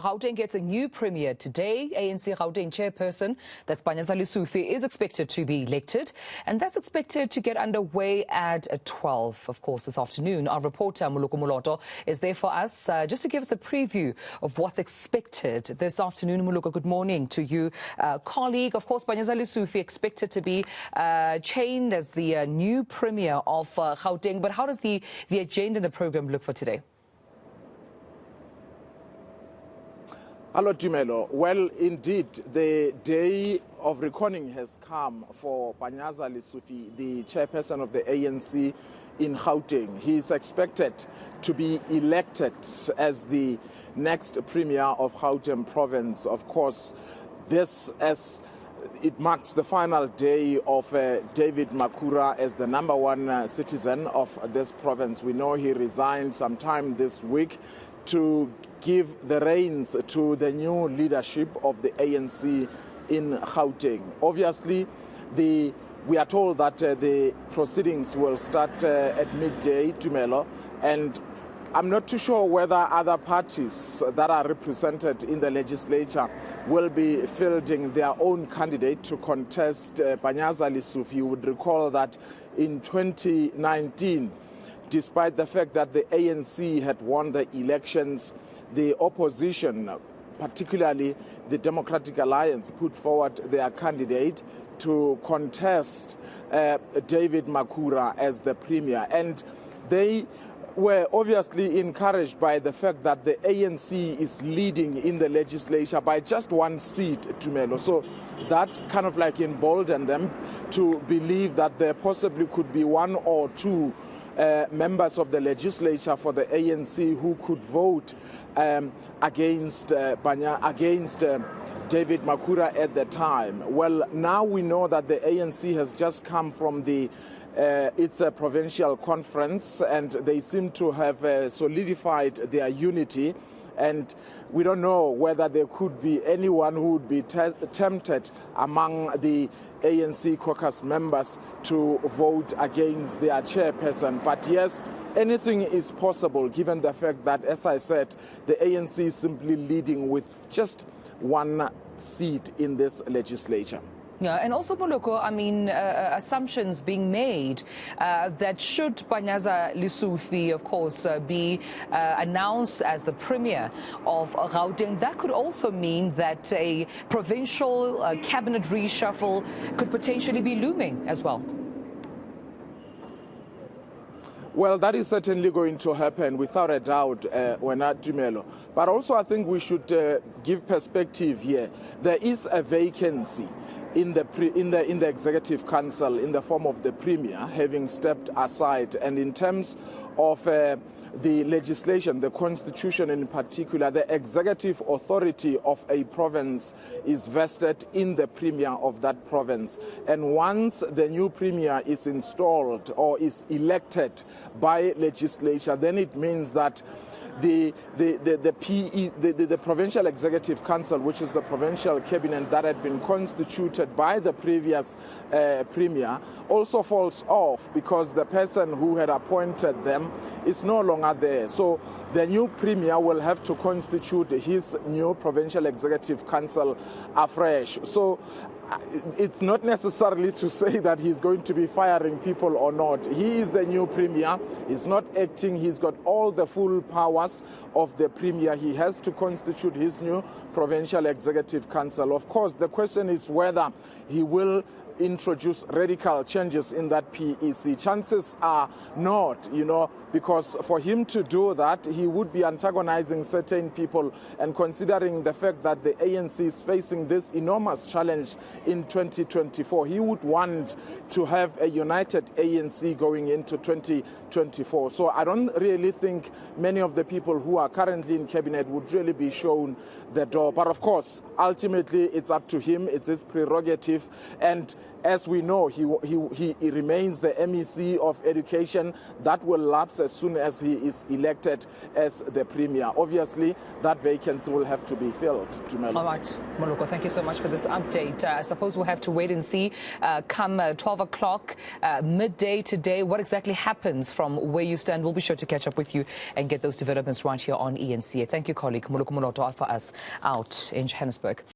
Gauteng gets a new premier today. ANC Gauteng chairperson, that's Panyaza Lesufi, is expected to be elected, and that's expected to get underway at 12, of course, this afternoon. Our reporter, Moloko Moloto, is there for us just to give us a preview of what's expected this afternoon. Moloko, good morning to you. Colleague, of course, Panyaza Lesufi expected to be chained as the new premier of Gauteng, but how does the agenda in the program look for today? Hello, Tumelo. Well, indeed, the day of reckoning has come for Panyaza Lesufi, the chairperson of the ANC in Gauteng. He is expected to be elected as the next premier of Gauteng province. Of course, this as it marks the final day of David Makhura as the #1 citizen of this province. We know he resigned sometime this week to give the reins to the new leadership of the ANC in Gauteng. Obviously, we are told that the proceedings will start at midday, Tumelo, and I'm not too sure whether other parties that are represented in the legislature will be fielding their own candidate to contest Panyaza Lesufi. You would recall that in 2019, despite the fact that the ANC had won the elections, the opposition, particularly the Democratic Alliance, put forward their candidate to contest David Makhura as the premier. And they were obviously encouraged by the fact that the ANC is leading in the legislature by just one seat, Tumelo. So that kind of like emboldened them to believe that there possibly could be one or two members of the legislature for the ANC who could vote against David Makhura at the time. Well, now we know that the ANC has just come from its provincial conference, and they seem to have solidified their unity. And we don't know whether there could be anyone who would be tempted among the ANC caucus members to vote against their chairperson. But yes, anything is possible given the fact that, as I said, the ANC is simply leading with just one seat in this legislature. Yeah, and also, Moloko, I mean, assumptions being made that should Panyaza Lesufi, of course, be announced as the premier of Gauteng, that could also mean that a provincial cabinet reshuffle could potentially be looming as well. Well, that is certainly going to happen without a doubt, Tumelo. But also, I think we should give perspective here. There is a vacancy in the executive council in the form of the premier having stepped aside, and in terms of the legislation, the constitution in particular, the executive authority of a province is vested in the premier of that province. And once the new premier is installed or is elected by legislature, then it means that the provincial executive council, which is the provincial cabinet that had been constituted by the previous premier, also falls off because the person who had appointed them is no longer there. So the new premier will have to constitute his new provincial executive council afresh. So it's not necessarily to say that he's going to be firing people or not. He is the new premier. He's not acting. He's got all the full powers of the premier. He has to constitute his new provincial executive council. Of course, the question is whether he will introduce radical changes in that PEC. Chances are not, because for him to do that, he would be antagonizing certain people, and considering the fact that the ANC is facing this enormous challenge in 2024, he would want to have a united ANC going into 2024. So I don't really think many of the people who are currently in cabinet would really be shown the door. But of course, ultimately, it's up to him. It's his prerogative. And As we know, he remains the MEC of Education. That will lapse as soon as he is elected as the Premier. Obviously, that vacancy will have to be filled. All right, Moloko, thank you so much for this update. I suppose we'll have to wait and see come 12 o'clock, midday today, what exactly happens from where you stand. We'll be sure to catch up with you and get those developments right here on eNCA. Thank you, colleague Moloko Moloto, for us out in Johannesburg.